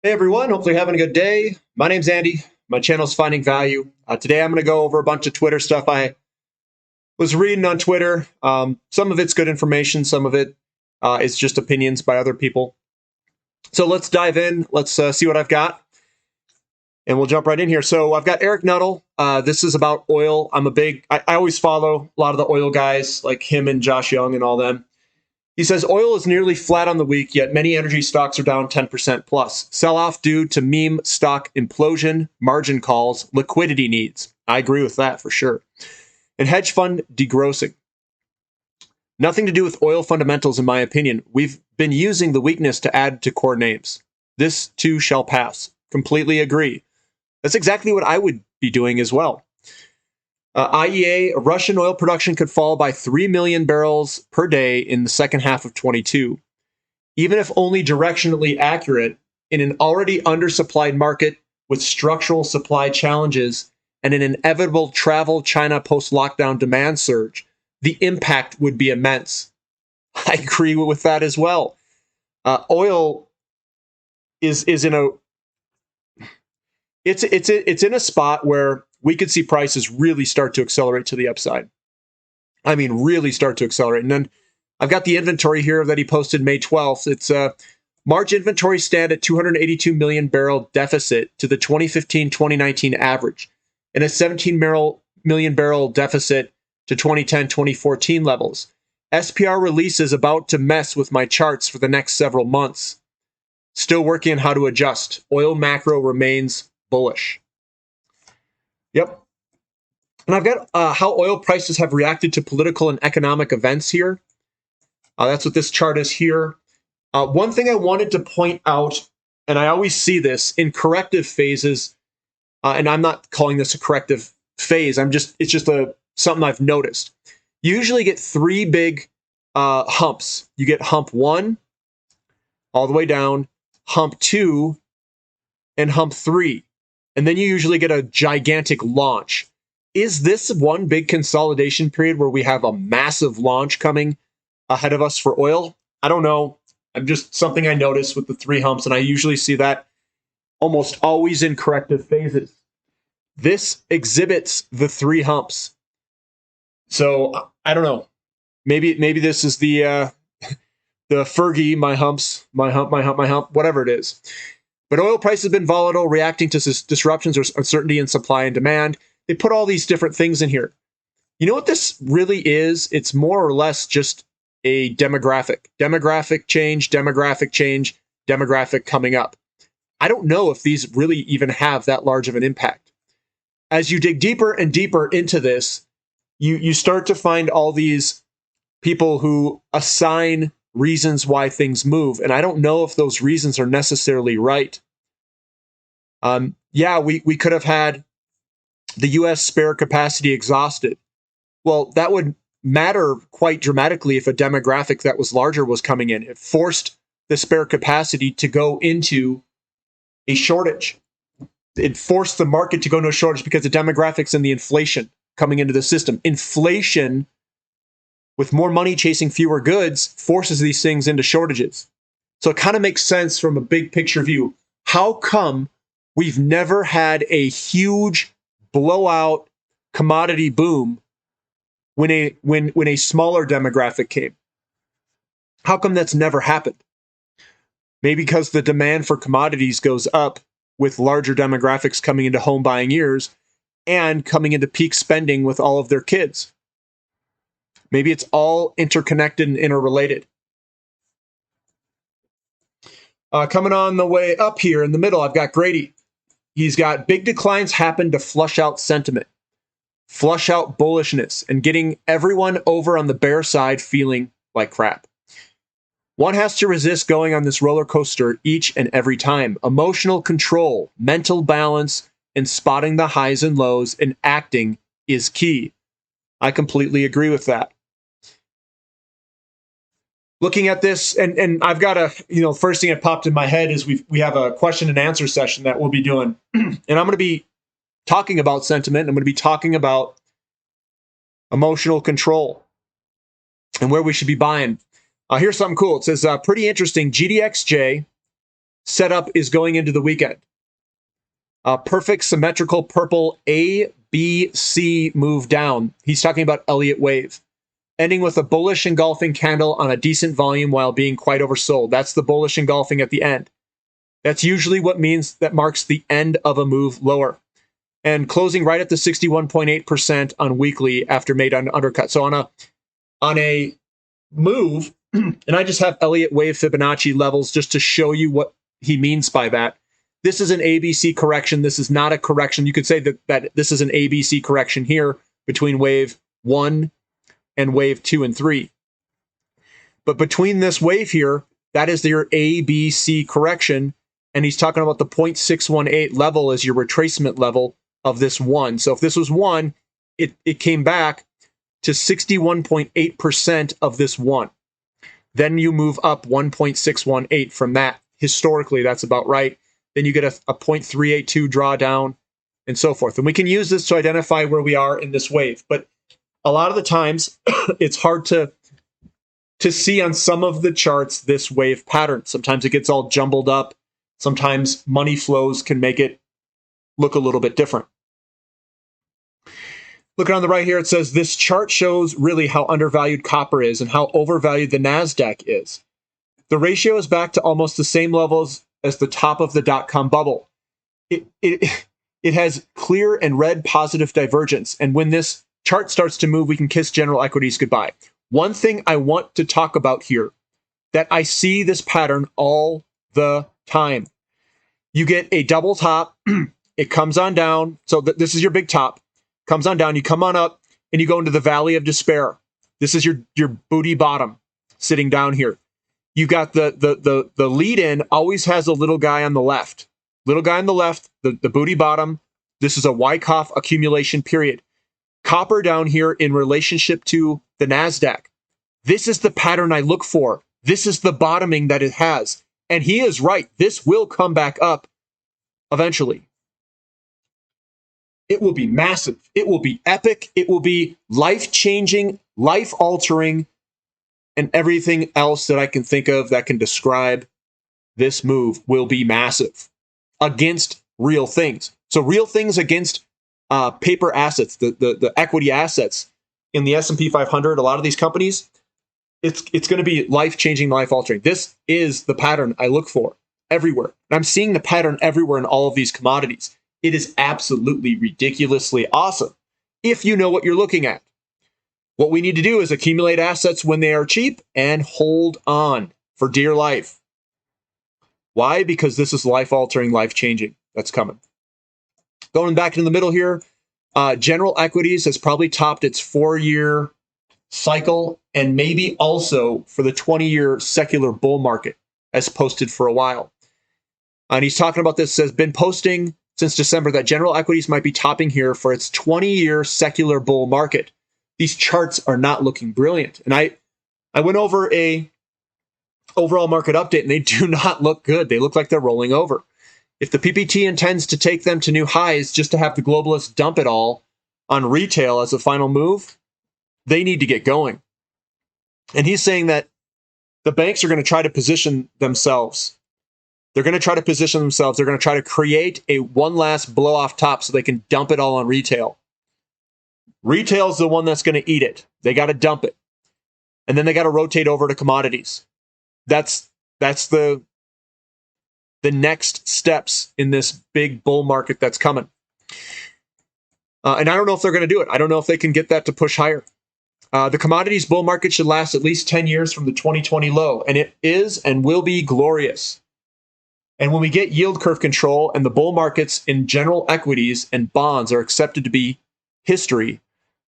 Hey everyone, hopefully you're having a good day. My name's Andy. My channel's Finding Value. Today I'm going to go over a bunch of Twitter stuff I was reading on Twitter. Some of it's good information, some of it is just opinions by other people. So let's dive in. Let's see what I've got. And we'll jump right in here. So I've got Eric Nuttall. This is about oil. I always follow a lot of the oil guys like him and Josh Young and all them. He says oil is nearly flat on the week, yet many energy stocks are down 10% plus. Sell off due to meme stock implosion, margin calls, liquidity needs. I agree with that for sure. And hedge fund degrossing. Nothing to do with oil fundamentals, in my opinion. We've been using the weakness to add to core names. This too shall pass. Completely agree. That's exactly what I would be doing as well. IEA, Russian oil production could fall by 3 million barrels per day in the second half of 22. Even if only directionally accurate, in an already undersupplied market with structural supply challenges and an inevitable travel China post-lockdown demand surge, the impact would be immense. I agree with that as well. Oil is in a it's in a spot where we could see prices really start to accelerate to the upside. I mean, really start to accelerate. And then I've got the inventory here that he posted May 12th. It's March inventory stand at 282 million barrel deficit to the 2015-2019 average, and a 17 million barrel deficit to 2010-2014 levels. SPR release is about to mess with my charts for the next several months. Still working on how to adjust. Oil macro remains bullish. Yep. And I've got how oil prices have reacted to political and economic events here. That's what this chart is here. One thing I wanted to point out, and I always see this in corrective phases, and I'm not calling this a corrective phase. It's just something I've noticed. You usually get three big humps. You get hump 1 all the way down, hump 2, and hump 3. And then you usually get a gigantic launch. Is this one big consolidation period where we have a massive launch coming ahead of us for oil? I don't know. I'm just something I noticed with the three humps, and I usually see that almost always in corrective phases. This exhibits the three humps. So I don't know. Maybe this is the Fergie, my humps, my hump, whatever it is. But oil price has been volatile, reacting to disruptions or uncertainty in supply and demand. They put all these different things in here. You know what this really is? It's more or less just a demographic. Demographic change, demographic coming up. I don't know if these really even have that large of an impact. As you dig deeper and deeper into this, you start to find all these people who assign reasons why things move, and I don't know if those reasons are necessarily right. We could have had the U.S. spare capacity exhausted. Well, that would matter quite dramatically if a demographic that was larger was coming in. It forced the spare capacity to go into a shortage. It forced the market to go into a shortage because the demographics and the inflation coming into the system. Inflation, with more money chasing fewer goods, forces these things into shortages. So it kind of makes sense from a big picture view. How come we've never had a huge blowout commodity boom when a smaller demographic came? How come that's never happened? Maybe because the demand for commodities goes up with larger demographics coming into home buying years and coming into peak spending with all of their kids. Maybe it's all interconnected and interrelated. Coming on the way up here in the middle, I've got Grady. He's got big declines happen to flush out sentiment, flush out bullishness, and getting everyone over on the bear side feeling like crap. One has to resist going on this roller coaster each and every time. Emotional control, mental balance, and spotting the highs and lows and acting is key. I completely agree with that. Looking at this, and I've got first thing that popped in my head is we have a question and answer session that we'll be doing. And I'm going to be talking about sentiment. I'm going to be talking about emotional control and where we should be buying. Here's something cool. It says, pretty interesting, GDXJ setup is going into the weekend. Perfect symmetrical purple A, B, C move down. He's talking about Elliott wave. Ending with a bullish engulfing candle on a decent volume while being quite oversold. That's the bullish engulfing at the end. That's usually what means that marks the end of a move lower. And closing right at the 61.8% on weekly after made on undercut. So on a move, and I just have Elliott wave Fibonacci levels just to show you what he means by that. This is an ABC correction. This is not a correction. You could say that this is an ABC correction here between wave 1 and wave 2 and 3. But between this wave here, that is your ABC correction. And he's talking about the 0.618 level as your retracement level of this 1. So if this was 1, it came back to 61.8% of this 1. Then you move up 1.618 from that. Historically, that's about right. Then you get a 0.382 drawdown and so forth. And we can use this to identify where we are in this wave. But a lot of the times, it's hard to see on some of the charts this wave pattern. Sometimes it gets all jumbled up. Sometimes money flows can make it look a little bit different. Looking on the right here, it says this chart shows really how undervalued copper is and how overvalued the NASDAQ is. The ratio is back to almost the same levels as the top of the dot-com bubble. It has clear and red positive divergence. And when this chart starts to move, we can kiss general equities goodbye. One thing I want to talk about here, that I see this pattern all the time. You get a double top, it comes on down. So this is your big top, comes on down, you come on up, and you go into the valley of despair. This is your booty bottom sitting down here. You got the lead in always has a little guy on the left. Little guy on the left, the booty bottom. This is a Wyckoff accumulation period. Copper down here in relationship to the NASDAQ. This is the pattern I look for. This is the bottoming that it has. And he is right. This will come back up eventually. It will be massive. It will be epic. It will be life-changing, life-altering, and everything else that I can think of that can describe this move will be massive against real things. So real things against paper assets, the equity assets in the S&P 500, a lot of these companies, it's going to be life-changing, life-altering. This is the pattern I look for everywhere. And I'm seeing the pattern everywhere in all of these commodities. It is absolutely ridiculously awesome if you know what you're looking at. What we need to do is accumulate assets when they are cheap and hold on for dear life. Why? Because this is life-altering, life-changing. That's coming. Going back in the middle here, general equities has probably topped its 4-year cycle and maybe also for the 20-year secular bull market as posted for a while. And he's talking about this, has been posting since December that general equities might be topping here for its 20-year secular bull market. These charts are not looking brilliant. And I went over a overall market update and they do not look good. They look like they're rolling over. If the PPT intends to take them to new highs just to have the globalists dump it all on retail as a final move, they need to get going. And he's saying that the banks are going to try to position themselves. They're going to try to position themselves. They're going to try to create a one last blow off top so they can dump it all on retail. Retail's the one that's going to eat it. They got to dump it. And then they got to rotate over to commodities. That's the next steps in this big bull market that's coming. And I don't know if they're going to do it. I don't know if they can get that to push higher. The commodities bull market should last at least 10 years from the 2020 low, and it is and will be glorious. And when we get yield curve control and the bull markets in general equities and bonds are accepted to be history,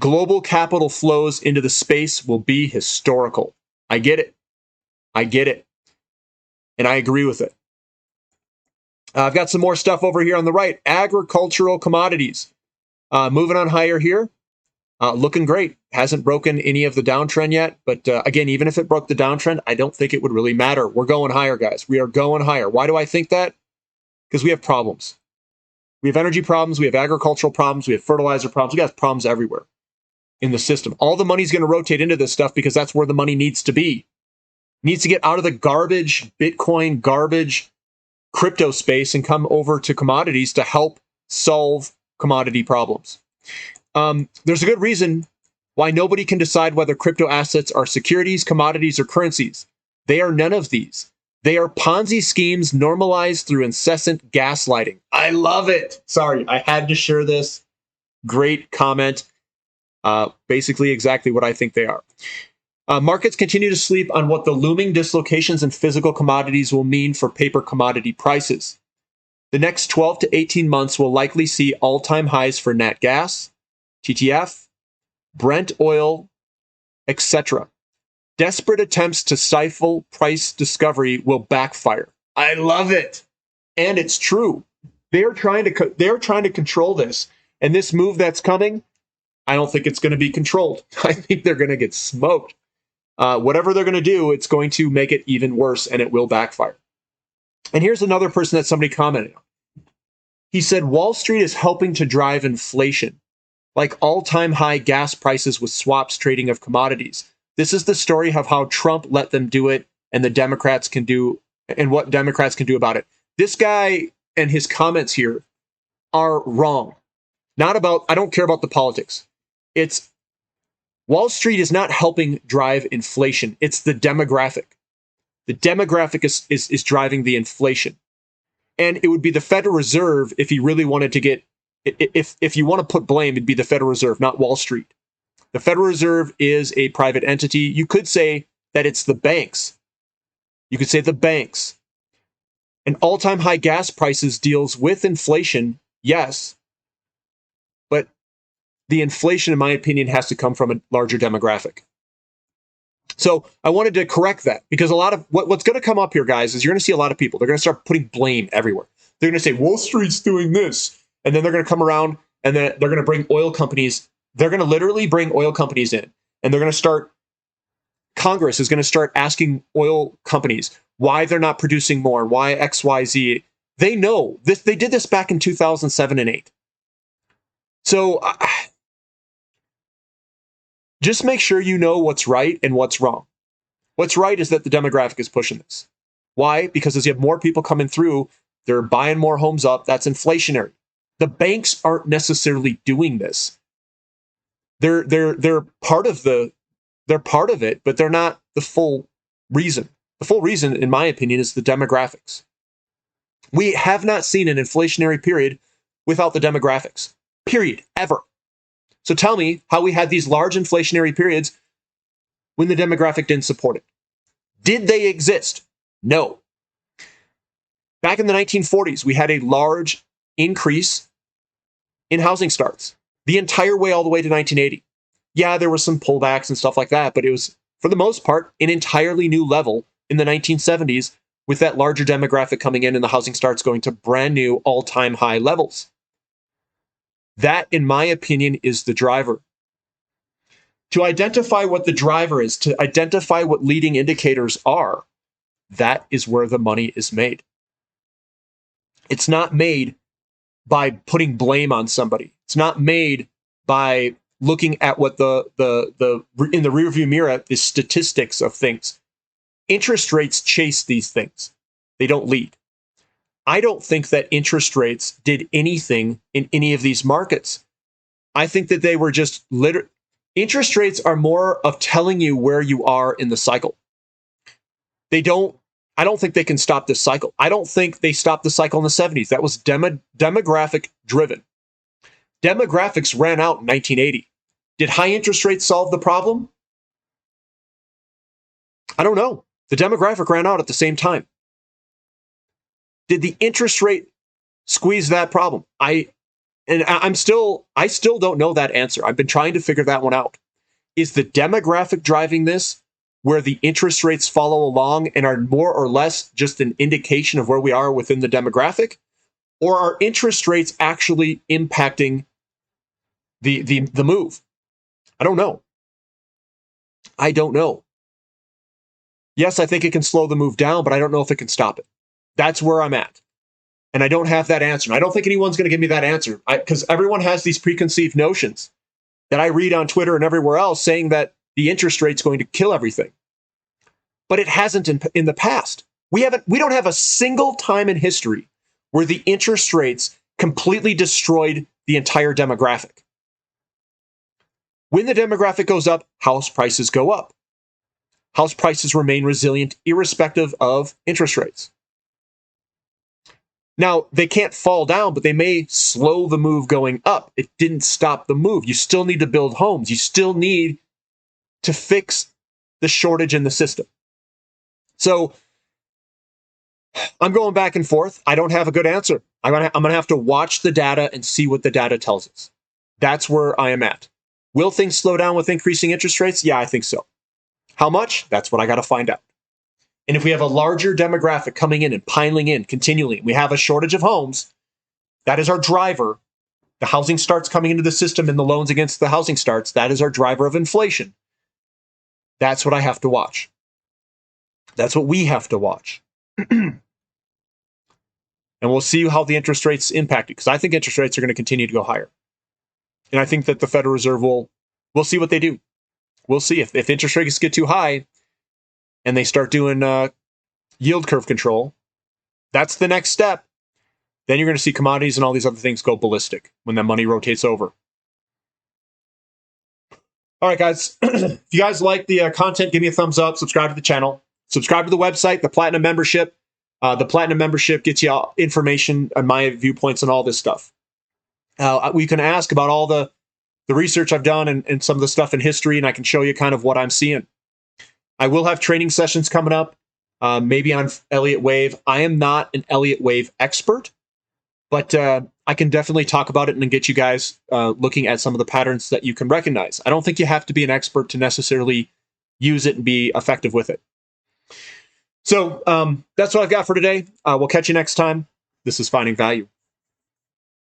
global capital flows into the space will be historical. I get it. I get it. And I agree with it. I've got some more stuff over here on the right. Agricultural commodities. Moving on higher here. Looking great. Hasn't broken any of the downtrend yet. But again, even if it broke the downtrend, I don't think it would really matter. We're going higher, guys. We are going higher. Why do I think that? Because we have problems. We have energy problems. We have agricultural problems. We have fertilizer problems. We got problems everywhere in the system. All the money's going to rotate into this stuff because that's where the money needs to be. It needs to get out of the garbage, Bitcoin garbage, crypto space and come over to commodities to help solve commodity problems. There's a good reason why nobody can decide whether crypto assets are securities, commodities, or currencies. They are none of these. They are Ponzi schemes normalized through incessant gaslighting. I love it. Sorry, I had to share this. Great comment. Basically exactly what I think they are. Markets continue to sleep on what the looming dislocations in physical commodities will mean for paper commodity prices. The next 12 to 18 months will likely see all-time highs for nat gas, TTF, Brent oil, etc. Desperate attempts to stifle price discovery will backfire. I love it. And it's true. They're trying to control this. And this move that's coming, I don't think it's going to be controlled. I think they're going to get smoked. Whatever they're going to do, it's going to make it even worse, and it will backfire. And here's another person that somebody commented on. He said, Wall Street is helping to drive inflation, like all-time high gas prices with swaps trading of commodities. This is the story of how Trump let them do it and the Democrats can do, and what Democrats can do about it. This guy and his comments here are wrong. I don't care about the politics. It's Wall Street is not helping drive inflation. It's the demographic. The demographic is driving the inflation. And it would be the Federal Reserve if he really wanted to get, if you want to put blame, it'd be the Federal Reserve, not Wall Street. The Federal Reserve is a private entity. You could say that it's the banks. You could say the banks. And all-time high gas prices deals with inflation, yes. But the inflation, in my opinion, has to come from a larger demographic. So I wanted to correct that because a lot of what's going to come up here, guys, is you're going to see a lot of people. They're going to start putting blame everywhere. They're going to say Wall Street's doing this. And then they're going to come around and then they're going to bring oil companies. They're going to literally bring oil companies in. And they're going to start, Congress is going to start asking oil companies why they're not producing more, why X, Y, Z. They know this. They did this back in 2007 and 8. So just make sure you know what's right and what's wrong. What's right is that the demographic is pushing this. Why? Because as you have more people coming through, they're buying more homes up. That's inflationary. The banks aren't necessarily doing this. They're part of it, but they're not the full reason. The full reason, in my opinion, is the demographics. We have not seen an inflationary period without the demographics. Period. Ever. So tell me how we had these large inflationary periods when the demographic didn't support it. Did they exist? No. Back in the 1940s, we had a large increase in housing starts the entire way all the way to 1980. Yeah, there were some pullbacks and stuff like that, but it was, for the most part, an entirely new level in the 1970s with that larger demographic coming in and the housing starts going to brand new all-time high levels. That, in my opinion, is the driver. To identify what the driver is, to identify what leading indicators are, that is where the money is made. It's not made by putting blame on somebody. It's not made by looking at what the in the rearview mirror is statistics of things. Interest rates chase these things. They don't lead. I don't think that interest rates did anything in any of these markets. I think that they were just interest rates are more of telling you where you are in the cycle. I don't think they can stop this cycle. I don't think they stopped the cycle in the 70s. That was demographic driven. Demographics ran out in 1980. Did high interest rates solve the problem? I don't know. The demographic ran out at the same time. Did the interest rate squeeze that problem? I still don't know that answer. I've been trying to figure that one out. Is the demographic driving this, where the interest rates follow along and are more or less just an indication of where we are within the demographic? Or are interest rates actually impacting the move? I don't know. I don't know. Yes, I think it can slow the move down, but I don't know if it can stop it. That's where I'm at. And I don't have that answer. And I don't think anyone's going to give me that answer because everyone has these preconceived notions that I read on Twitter and everywhere else saying that the interest rate's going to kill everything. But it hasn't in the past. We don't have a single time in history where the interest rates completely destroyed the entire demographic. When the demographic goes up, house prices go up. House prices remain resilient irrespective of interest rates. Now, they can't fall down, but they may slow the move going up. It didn't stop the move. You still need to build homes. You still need to fix the shortage in the system. So I'm going back and forth. I don't have a good answer. I'm going to have to watch the data and see what the data tells us. That's where I am at. Will things slow down with increasing interest rates? Yeah, I think so. How much? That's what I got to find out. And if we have a larger demographic coming in and piling in continually, we have a shortage of homes, that is our driver. The housing starts coming into the system and the loans against the housing starts, that is our driver of inflation. That's what I have to watch. That's what we have to watch. And we'll see how the interest rates impact it, because I think interest rates are going to continue to go higher. And I think that the Federal Reserve we'll see what they do. We'll see if interest rates get too high and they start doing yield curve control. That's the next step. Then you're going to see commodities and all these other things go ballistic when that money rotates over. All right, guys. If you guys like the content, give me a thumbs up. Subscribe to the channel. Subscribe to the website, the Platinum membership. The Platinum membership gets you information on my viewpoints and all this stuff. We can ask about all the research I've done and some of the stuff in history, and I can show you kind of what I'm seeing. I will have training sessions coming up, maybe on Elliott Wave. I am not an Elliott Wave expert, but I can definitely talk about it and get you guys looking at some of the patterns that you can recognize. I don't think you have to be an expert to necessarily use it and be effective with it. So that's what I've got for today. We'll catch you next time. This is Finding Value.